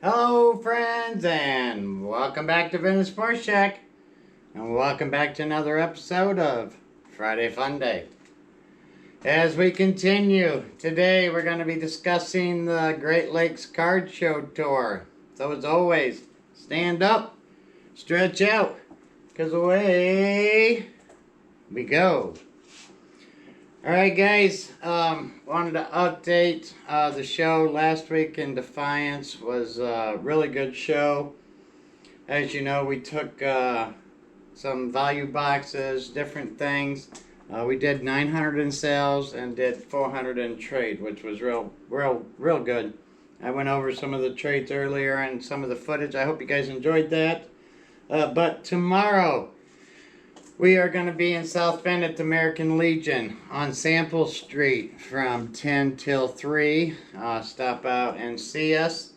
Hello friends and welcome back to Vintage Sports Shack and welcome back to another episode of Friday Fun Day. As we continue, today we're going to be discussing the Great Lakes Card Show Tour. So as always, stand up, stretch out, because away we go. Alright guys, wanted to update the show last week in Defiance. Was a really good show. As you know, we took some value boxes, different things. We did 900 in sales and did 400 in trade, which was real good. I went over some of the trades earlier and some of the footage. I hope you guys enjoyed that. But tomorrow, we are going to be in South Bend at the American Legion on Sample Street from 10 till 3. Stop out and see us.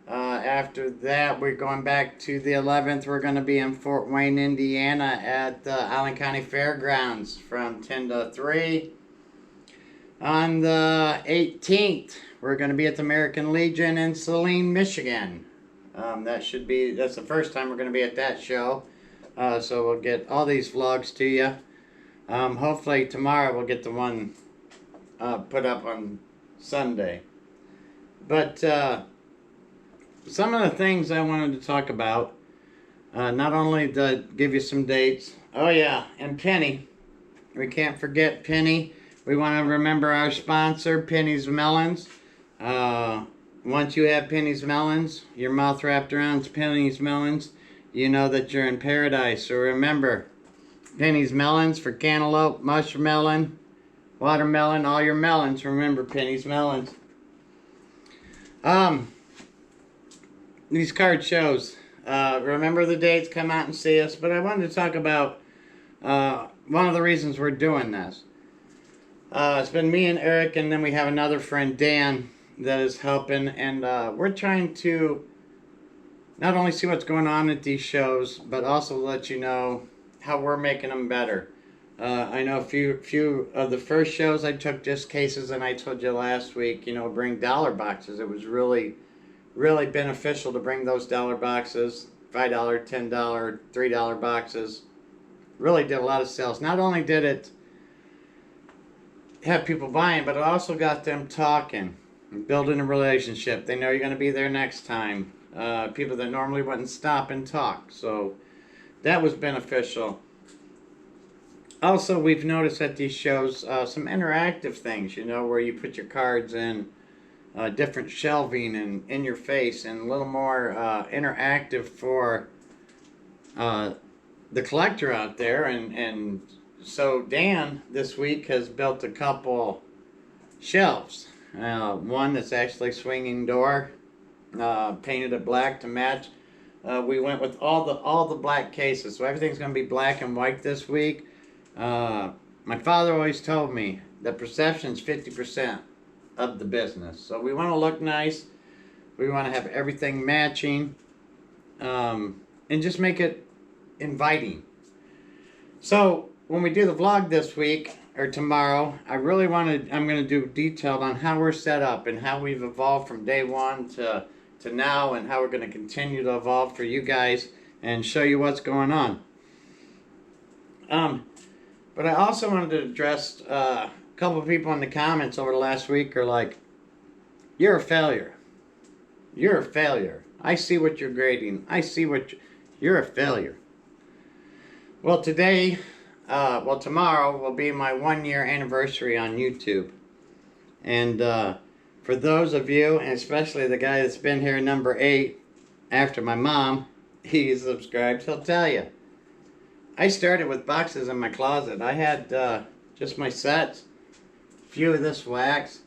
After that, we're going back to the 11th. We're going to be in Fort Wayne, Indiana at the Allen County Fairgrounds from 10 to 3. On the 18th, we're going to be at the American Legion in Saline, Michigan. That's the first time we're going to be at that show. So we'll get all these vlogs to you. Hopefully tomorrow we'll get the one put up on Sunday. But some of the things I wanted to talk about, not only to give you some dates. Oh yeah, and Penny. We can't forget Penny. We want to remember our sponsor, Penny's Melons. Once you have Penny's Melons, your mouth wrapped around Penny's Melons, you know that you're in paradise. So remember, Penny's Melons for cantaloupe, mushmelon, watermelon, all your melons. Remember Penny's Melons. These card shows. Remember the dates, come out and see us. But I wanted to talk about one of the reasons we're doing this. It's been me and Eric, and then we have another friend, Dan, that is helping. And we're trying to not only see what's going on at these shows, but also let you know how we're making them better. I know a few of the first shows I took just cases, and I told you last week, bring dollar boxes. It was really beneficial to bring those dollar boxes, $5, $10, $3 boxes. Really did a lot of sales. Not only did it have people buying, but it also got them talking, building a relationship. They know you're going to be there next time. People that normally wouldn't stop and talk. So that was beneficial. Also, we've noticed at these shows some interactive things, where you put your cards in different shelving and in your face, and a little more interactive for the collector out there. And so Dan this week has built a couple shelves. One that's actually swinging door. Painted it black to match. We went with all the black cases, so everything's going to be black and white this week. My father always told me that perception's 50% of the business. So we want to look nice. We want to have everything matching, and just make it inviting. So when we do the vlog this week or tomorrow, I'm going to do detailed on how we're set up and how we've evolved from day one to now, and how we're going to continue to evolve for you guys and show you what's going on. But I also wanted to address a couple of people in the comments over the last week are like, you're a failure. You're a failure. I see what you're grading. I see you're a failure. Well, tomorrow will be my 1-year anniversary on YouTube. And for those of you, and especially the guy that's been here number 8 after my mom, he subscribed, he'll tell you. I started with boxes in my closet. I had just my sets, a few of this wax,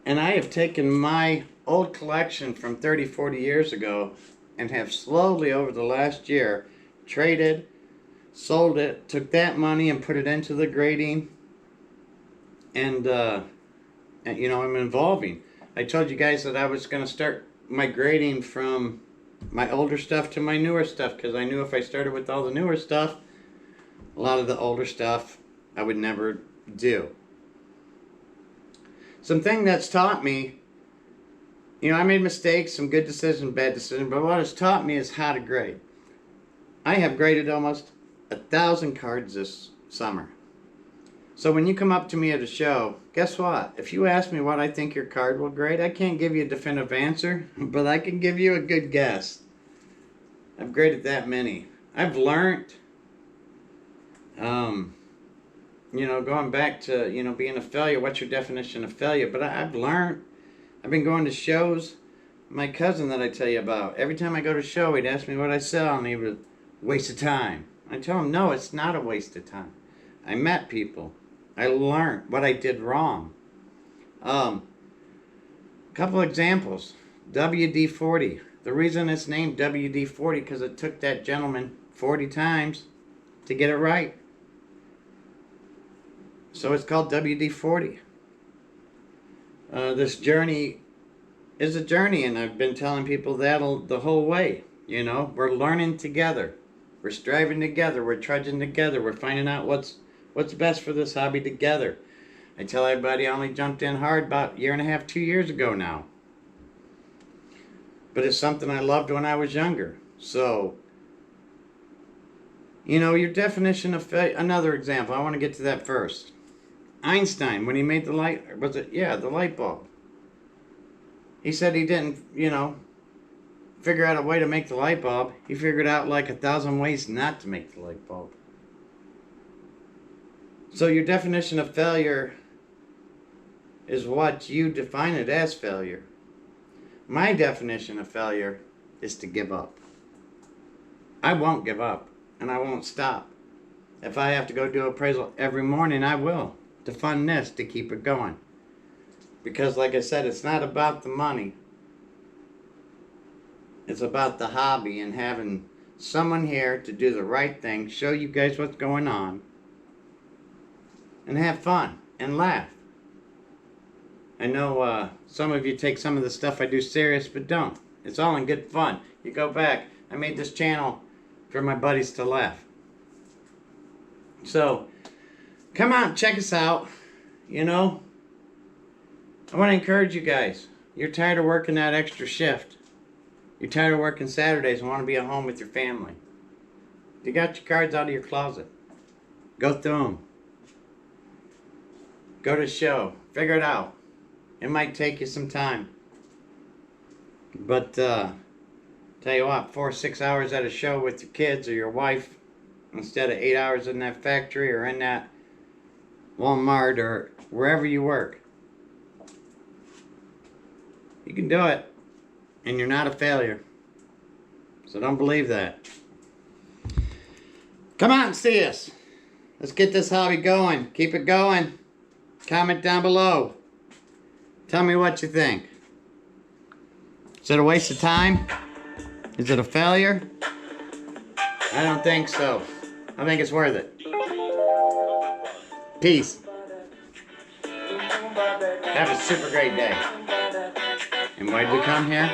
and I have taken my old collection from 30, 40 years ago and have slowly over the last year traded, sold it, took that money and put it into the grading, and I'm evolving. I told you guys that I was going to start my grading from my older stuff to my newer stuff, because I knew if I started with all the newer stuff, a lot of the older stuff I would never do. Something that's taught me, You know, I made mistakes, some good decisions, bad decisions, but what it's taught me is how to grade. I have graded almost 1,000 cards this summer. So when you come up to me at a show, guess what? If you ask me what I think your card will grade, I can't give you a definitive answer, but I can give you a good guess. I've graded that many. I've learned, you know, going back to, you know, being a failure, what's your definition of failure? But I've learned, I've been going to shows. My cousin that I tell you about, every time I go to a show, he'd ask me what I sell, and he would, waste of time. I tell him, no, it's not a waste of time. I met people. I learned what I did wrong. Couple examples. WD-40. The reason it's named WD-40 because it took that gentleman 40 times to get it right. So it's called WD-40. This journey is a journey, and I've been telling people that the whole way. You know, we're learning together. We're striving together. We're trudging together. We're finding out what's best for this hobby together. I tell everybody I only jumped in hard about a year and a half, 2 years ago now. But it's something I loved when I was younger. So, you know, your definition of failure. Another example. I want to get to that first. Einstein, when he made the light, was it? Yeah, the light bulb. He said he didn't, you know, figure out a way to make the light bulb. He figured out like 1,000 ways not to make the light bulb. So your definition of failure is what you define it as failure. My definition of failure is to give up. I won't give up, and I won't stop. If I have to go do appraisal every morning, I will, to fund this, to keep it going. Because like I said, it's not about the money. It's about the hobby and having someone here to do the right thing, show you guys what's going on, and have fun and laugh. I know some of you take some of the stuff I do serious, but don't. It's all in good fun. You go back. I made this channel for my buddies to laugh. So, come out, check us out. You know, I want to encourage you guys. You're tired of working that extra shift. You're tired of working Saturdays and want to be at home with your family. You got your cards out of your closet. Go through them. Go to a show. Figure it out. It might take you some time. But, tell you what, 4 or 6 hours at a show with your kids or your wife, instead of 8 hours in that factory or in that Walmart or wherever you work. You can do it. And you're not a failure. So don't believe that. Come out and see us. Let's get this hobby going. Keep it going. Comment down below. Tell me what you think. Is it a waste of time? Is it a failure? I don't think so. I think it's worth it. Peace. Have a super great day. And why did we come here?